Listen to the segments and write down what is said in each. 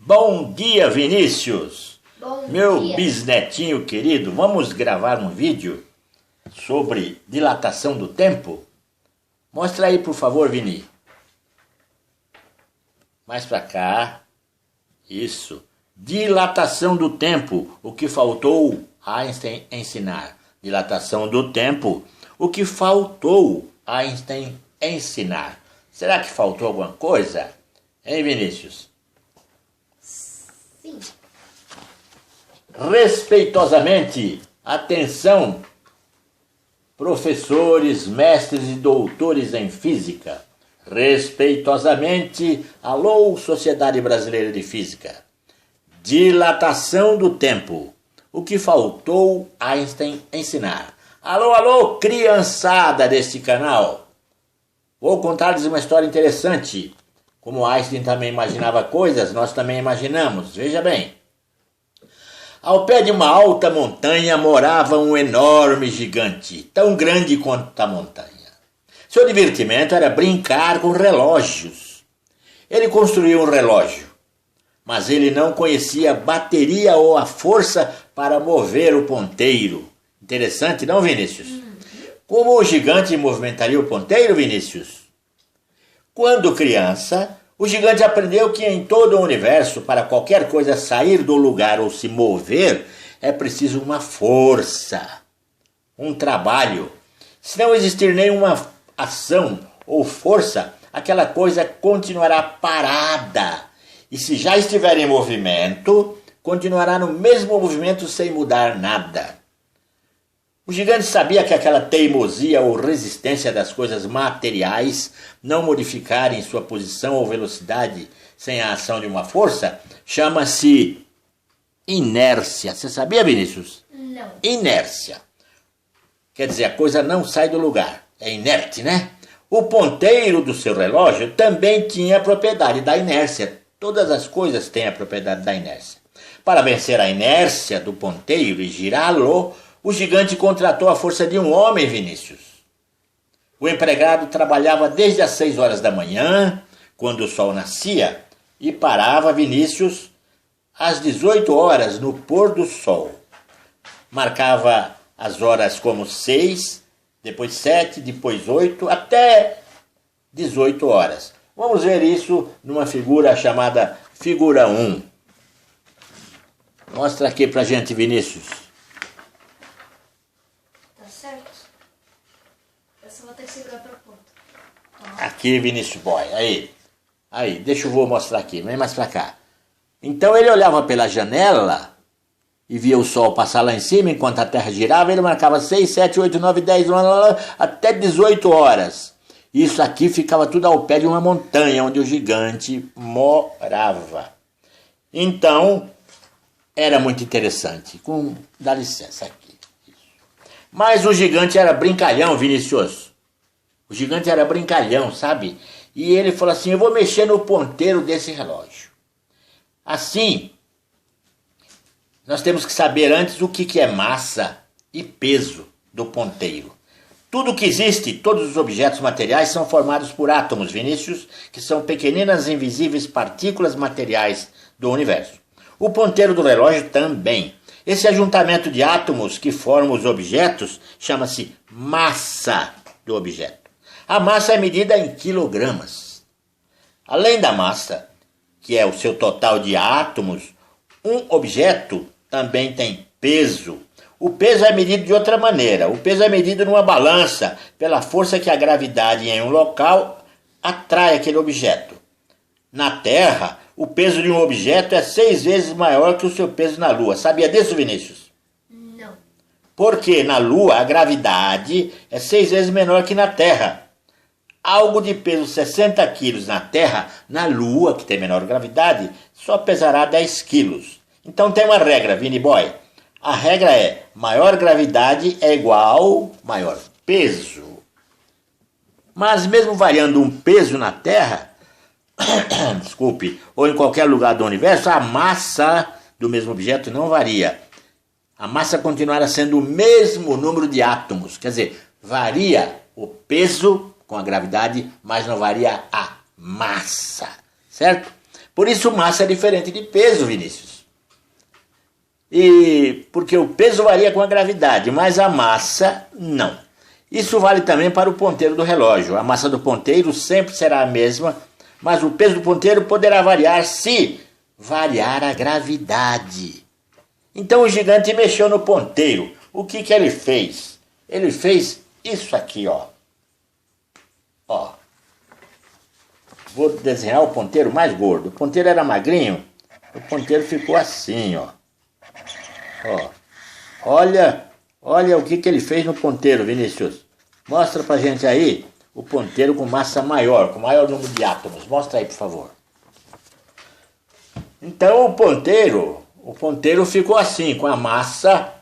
Bom dia, Vinícius! Bom Meu dia. bisnetinho querido, vamos gravar um vídeo sobre dilatação do tempo? Mostra aí, por favor, Vini. Mais pra cá. Isso. Dilatação do tempo. O que faltou Einstein ensinar. Dilatação do tempo. O que faltou Einstein ensinar. Será que faltou alguma coisa? Hein, Vinícius? Sim. Respeitosamente, atenção, professores, mestres e doutores em física. Respeitosamente, alô, Sociedade Brasileira de Física. Dilatação do tempo. O que faltou Einstein ensinar. Alô, alô, criançada deste canal. Vou contar-lhes uma história interessante. Como Einstein também imaginava coisas, nós também imaginamos. Veja bem. Ao pé de uma alta montanha morava um enorme gigante, tão grande quanto a montanha. Seu divertimento era brincar com relógios. Ele construiu um relógio, mas ele não conhecia a bateria ou a força para mover o ponteiro. Interessante, não, Vinícius? Como o gigante movimentaria o ponteiro, Vinícius? Quando criança, o gigante aprendeu que em todo o universo, para qualquer coisa sair do lugar ou se mover, é preciso uma força, um trabalho. Se não existir nenhuma ação ou força, aquela coisa continuará parada. E se já estiver em movimento, continuará no mesmo movimento sem mudar nada. O gigante sabia que aquela teimosia ou resistência das coisas materiais não modificarem sua posição ou velocidade sem a ação de uma força chama-se inércia. Você sabia, Vinícius? Não. Inércia. Quer dizer, a coisa não sai do lugar. É inerte, né? O ponteiro do seu relógio também tinha a propriedade da inércia. Todas as coisas têm a propriedade da inércia. Para vencer a inércia do ponteiro e girá-lo, o gigante contratou a força de um homem, Vinícius. O empregado trabalhava desde as 6 horas da manhã, quando o sol nascia, e parava, Vinícius, às 18 horas no pôr do sol. Marcava as horas como 6, depois 7, depois 8, até 18 horas. Vamos ver isso numa figura chamada figura 1. Mostra aqui pra gente, Vinícius. Certo? Eu só vou ter que segurar pra ponta. Aqui, Vinícius Boy, aí, deixa eu vou mostrar aqui, vem mais pra cá. Então ele olhava pela janela e via o sol passar lá em cima enquanto a terra girava, ele marcava 6, 7, 8, 9, 10, até 18 horas. Isso aqui ficava tudo ao pé de uma montanha onde o gigante morava. Então, era muito interessante. Dá licença aqui. Mas o gigante era brincalhão, Vinícius. O gigante era brincalhão, sabe? E ele falou assim, eu vou mexer no ponteiro desse relógio. Assim, nós temos que saber antes o que é massa e peso do ponteiro. Tudo que existe, todos os objetos materiais são formados por átomos, Vinícius, que são pequeninas invisíveis partículas materiais do universo. O ponteiro do relógio também. Esse ajuntamento de átomos que formam os objetos chama-se massa do objeto. A massa é medida em quilogramas. Além da massa, que é o seu total de átomos, um objeto também tem peso. O peso é medido de outra maneira. O peso é medido numa balança, pela força que a gravidade em um local atrai aquele objeto. Na Terra, o peso de um objeto é 6 vezes maior que o seu peso na Lua. Sabia disso, Vinícius? Não. Porque na Lua a gravidade é 6 vezes menor que na Terra. Algo de peso 60 quilos na Terra, na Lua, que tem menor gravidade, só pesará 10 quilos. Então tem uma regra, Vini Boy. A regra é, maior gravidade é igual maior peso. Mas mesmo variando um peso na Terra, desculpe, ou em qualquer lugar do universo, a massa do mesmo objeto não varia. A massa continuará sendo o mesmo número de átomos. Quer dizer, varia o peso com a gravidade, mas não varia a massa. Certo? Por isso massa é diferente de peso, Vinícius. E porque o peso varia com a gravidade, mas a massa não. Isso vale também para o ponteiro do relógio. A massa do ponteiro sempre será a mesma, mas o peso do ponteiro poderá variar se variar a gravidade. Então o gigante mexeu no ponteiro. O que ele fez? Ele fez isso aqui, ó. Ó. Vou desenhar o ponteiro mais gordo. O ponteiro era magrinho, o ponteiro ficou assim, ó. Ó. Olha o que ele fez no ponteiro, Vinícius. Mostra pra gente aí o ponteiro com massa maior, com maior número de átomos. Mostra aí, por favor. Então o ponteiro ficou assim, com a massa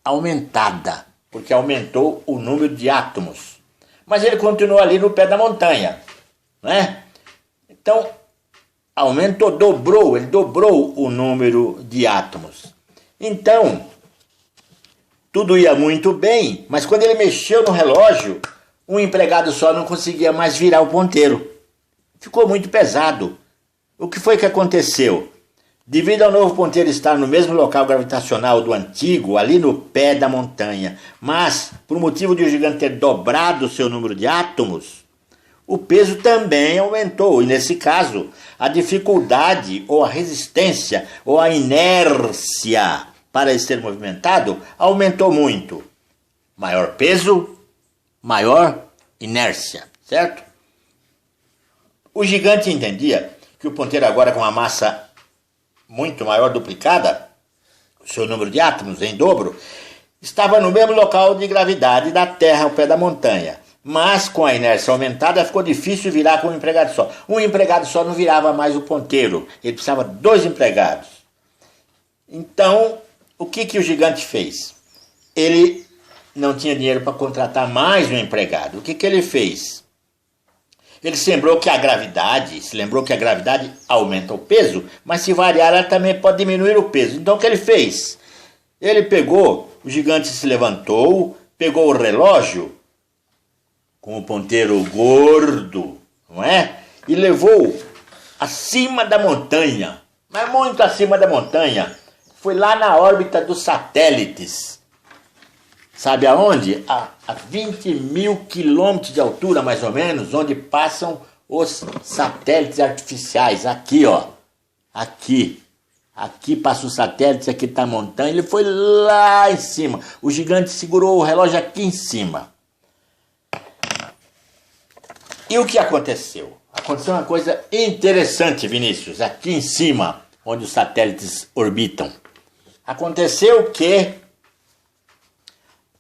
aumentada, porque aumentou o número de átomos. Mas ele continuou ali no pé da montanha, né? Então, ele dobrou o número de átomos. Então, tudo ia muito bem, mas quando ele mexeu no relógio, um empregado só não conseguia mais virar o ponteiro. Ficou muito pesado. O que foi que aconteceu? Devido ao novo ponteiro estar no mesmo local gravitacional do antigo, ali no pé da montanha, mas por motivo de o gigante ter dobrado o seu número de átomos, o peso também aumentou. E nesse caso, a dificuldade ou a resistência ou a inércia para ele ser movimentado aumentou muito. Maior peso, maior inércia, certo? O gigante entendia que o ponteiro agora com uma massa muito maior, duplicada, o seu número de átomos em dobro, estava no mesmo local de gravidade da Terra ao pé da montanha. Mas com a inércia aumentada ficou difícil virar com um empregado só. Um empregado só não virava mais o ponteiro, ele precisava de 2 empregados. Então, o que o gigante fez? Ele não tinha dinheiro para contratar mais um empregado. O que ele fez? Ele se lembrou que a gravidade aumenta o peso, mas se variar ela também pode diminuir o peso. Então o que ele fez? O gigante se levantou, pegou o relógio, com o ponteiro gordo, não é? E levou acima da montanha, mas muito acima da montanha. Foi lá na órbita dos satélites. Sabe aonde? A 20 mil quilômetros de altura, mais ou menos, onde passam os satélites artificiais. Aqui, ó. Aqui passa os satélites, aqui está a montanha. Ele foi lá em cima. O gigante segurou o relógio aqui em cima. E o que aconteceu? Aconteceu uma coisa interessante, Vinícius, aqui em cima, onde os satélites orbitam. Aconteceu que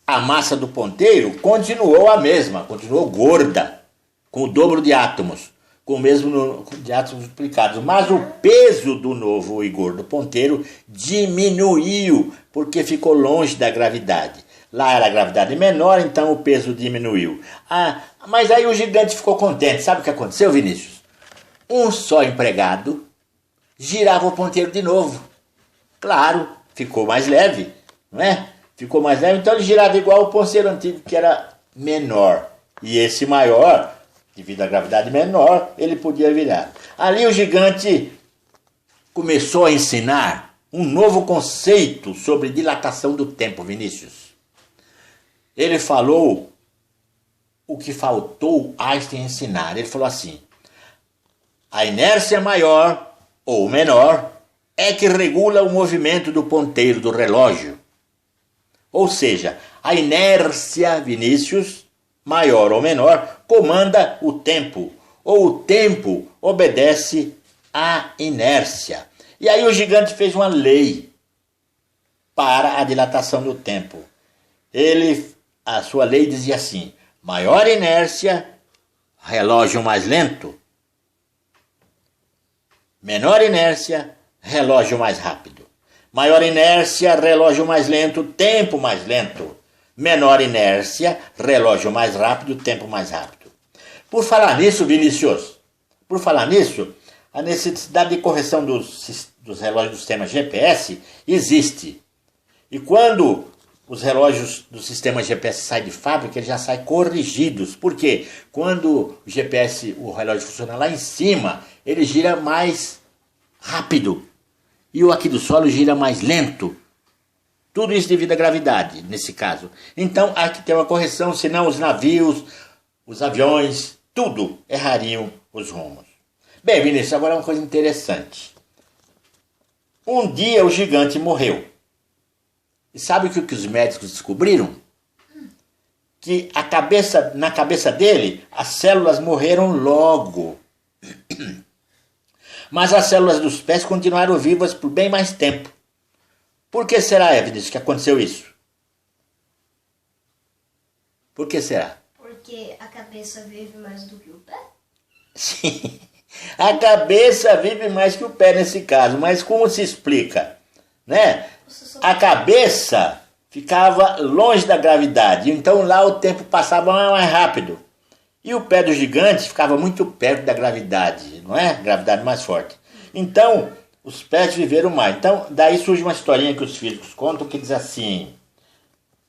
a massa do ponteiro continuou a mesma, continuou gorda, com o dobro de átomos, com o mesmo número de átomos duplicados. Mas o peso do novo e gordo ponteiro diminuiu, porque ficou longe da gravidade. Lá era a gravidade menor, então o peso diminuiu. Mas aí o gigante ficou contente. Sabe o que aconteceu, Vinícius? Um só empregado girava o ponteiro de novo. Claro, ficou mais leve, não é? Ficou mais leve, então ele girava igual o ponteiro antigo, que era menor. E esse maior, devido à gravidade menor, ele podia virar. Ali o gigante começou a ensinar um novo conceito sobre dilatação do tempo, Vinícius. Ele falou o que faltou Einstein ensinar. Ele falou assim: a inércia maior ou menor é que regula o movimento do ponteiro do relógio. Ou seja, a inércia, Vinícius, maior ou menor, comanda o tempo, ou o tempo obedece à inércia. E aí o gigante fez uma lei para a dilatação do tempo. A sua lei dizia assim: maior inércia, relógio mais lento. Menor inércia, relógio mais rápido. Maior inércia, relógio mais lento, tempo mais lento. Menor inércia, relógio mais rápido, tempo mais rápido. Por falar nisso, Vinícius, a necessidade de correção dos relógios do sistema GPS existe. E quando os relógios do sistema GPS saem de fábrica, eles já saem corrigidos. Por quê? Quando o relógio funciona lá em cima, ele gira mais rápido e o aqui do solo gira mais lento. Tudo isso devido à gravidade, nesse caso. Então, há que ter uma correção, senão os navios, os aviões, tudo errariam os rumos. Bem, Vinícius, agora uma coisa interessante. Um dia o gigante morreu. E sabe o que os médicos descobriram? Que na cabeça dele, as células morreram logo. Mas as células dos pés continuaram vivas por bem mais tempo. Por que será, Vinícius, que aconteceu isso? Por que será? Porque a cabeça vive mais do que o pé? Sim, a cabeça vive mais que o pé nesse caso, mas como se explica? Né? A cabeça ficava longe da gravidade, então lá o tempo passava mais rápido. E o pé do gigante ficava muito perto da gravidade, não é? Gravidade mais forte. Então, os pés viveram mais. Então, daí surge uma historinha que os físicos contam que diz assim: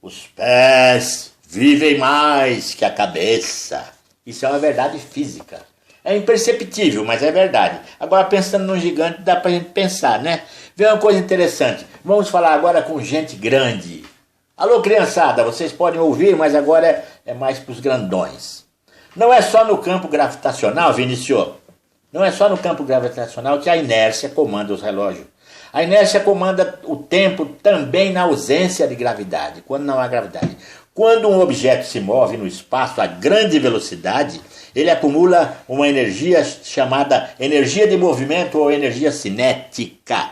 os pés vivem mais que a cabeça. Isso é uma verdade física. É imperceptível, mas é verdade. Agora, pensando num gigante, dá pra gente pensar, né? Vê uma coisa interessante. Vamos falar agora com gente grande. Alô, criançada, vocês podem ouvir, mas agora é mais pros grandões. Não é só no campo gravitacional, Vinícius. Não é só no campo gravitacional que a inércia comanda os relógios. A inércia comanda o tempo também na ausência de gravidade, quando não há gravidade. Quando um objeto se move no espaço a grande velocidade, ele acumula uma energia chamada energia de movimento ou energia cinética.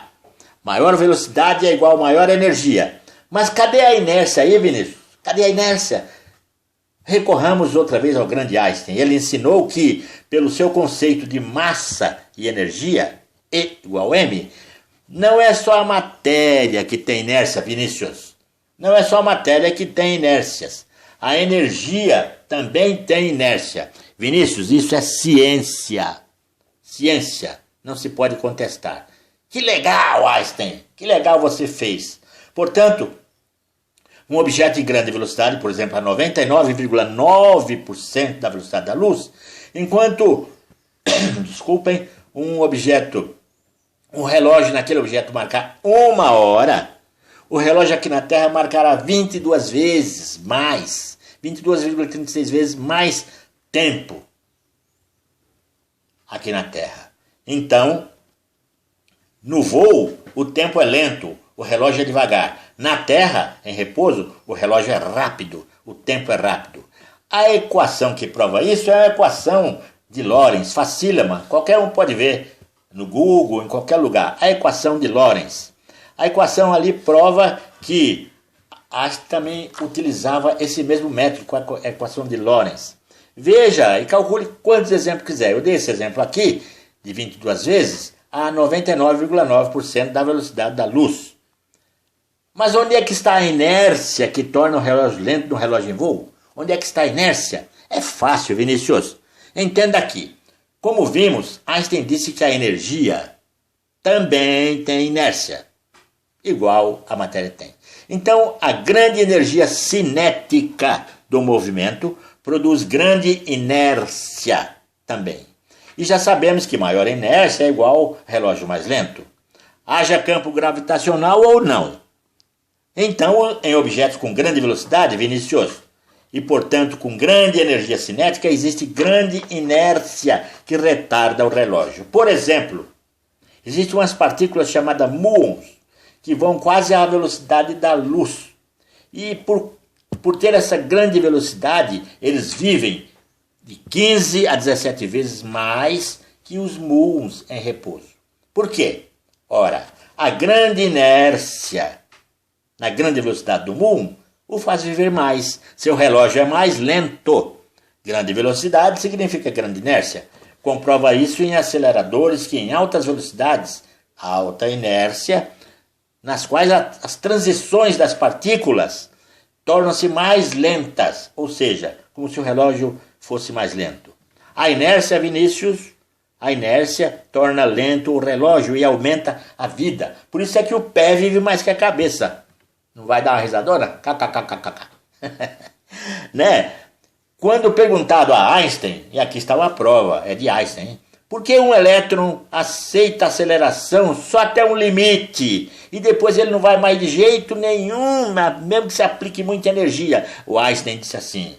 Maior velocidade é igual a maior energia. Mas cadê a inércia aí, Vinícius? Cadê a inércia? Recorramos outra vez ao grande Einstein. Ele ensinou que, pelo seu conceito de massa e energia, E igual M, não é só a matéria que tem inércia, Vinícius. Não é só a matéria que tem inércias. A energia também tem inércia. Vinícius, isso é ciência. Ciência. Não se pode contestar. Que legal, Einstein. Que legal você fez. Portanto, um objeto de grande velocidade, por exemplo, a 99,9% da velocidade da luz, enquanto, desculpem, um relógio naquele objeto marcar 1 hora, o relógio aqui na Terra marcará 22 vezes mais, 22,36 vezes mais tempo aqui na Terra. Então, no voo, o tempo é lento, o relógio é devagar. Na Terra, em repouso, o relógio é rápido, o tempo é rápido. A equação que prova isso é a equação de Lorentz, facílima, qualquer um pode ver no Google, em qualquer lugar. A equação de Lorentz. A equação ali prova que Einstein também utilizava esse mesmo método com a equação de Lorentz. Veja e calcule quantos exemplos quiser. Eu dei esse exemplo aqui, de 22 vezes, a 99,9% da velocidade da luz. Mas onde é que está a inércia que torna o relógio lento no relógio em voo? Onde é que está a inércia? É fácil, Vinícius. Entenda aqui. Como vimos, Einstein disse que a energia também tem inércia, igual a matéria tem. Então, a grande energia cinética do movimento produz grande inércia também. E já sabemos que maior inércia é igual relógio mais lento. Haja campo gravitacional ou não. Então, em objetos com grande velocidade, Vinícius, e portanto com grande energia cinética, existe grande inércia que retarda o relógio. Por exemplo, existem umas partículas chamadas muons, que vão quase à velocidade da luz. E por ter essa grande velocidade, eles vivem de 15 a 17 vezes mais que os muons em repouso. Por quê? Ora, a grande inércia na grande velocidade do muon o faz viver mais. Seu relógio é mais lento. Grande velocidade significa grande inércia. Comprova isso em aceleradores que em altas velocidades, alta inércia, nas quais as transições das partículas tornam-se mais lentas, ou seja, como se o relógio fosse mais lento. A inércia, Vinícius, a inércia torna lento o relógio e aumenta a vida. Por isso é que o pé vive mais que a cabeça. Não vai dar uma risadona? KKKKK. Né? Quando perguntado a Einstein, e aqui está uma prova, é de Einstein, hein? Porque um elétron aceita aceleração só até um limite e depois ele não vai mais de jeito nenhum, mesmo que se aplique muita energia. O Einstein disse assim: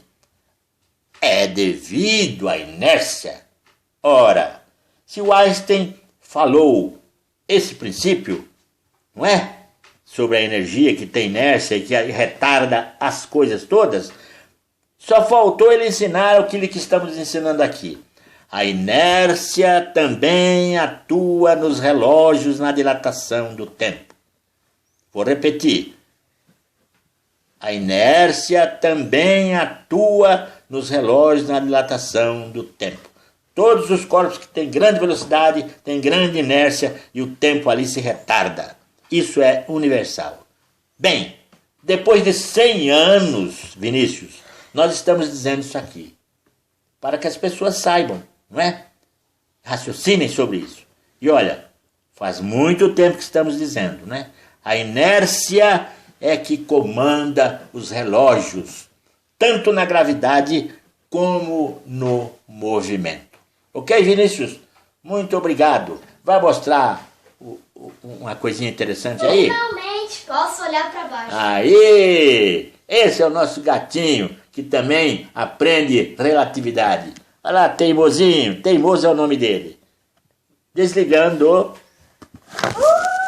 é devido à inércia. Ora, se o Einstein falou esse princípio, não é? Sobre a energia que tem inércia e que retarda as coisas todas, só faltou ele ensinar o que estamos ensinando aqui. A inércia também atua nos relógios na dilatação do tempo. Vou repetir. A inércia também atua nos relógios na dilatação do tempo. Todos os corpos que têm grande velocidade têm grande inércia e o tempo ali se retarda. Isso é universal. Bem, depois de 100 anos, Vinícius, nós estamos dizendo isso aqui, para que as pessoas saibam, não é? Raciocinem sobre isso. E olha, faz muito tempo que estamos dizendo, né? A inércia é que comanda os relógios, tanto na gravidade como no movimento. Ok, Vinícius? Muito obrigado. Vai mostrar uma coisinha interessante aí? Finalmente posso olhar para baixo. Aí! Esse é o nosso gatinho, que também aprende relatividade. Olha lá, teimosinho. Teimoso é o nome dele. Desligando.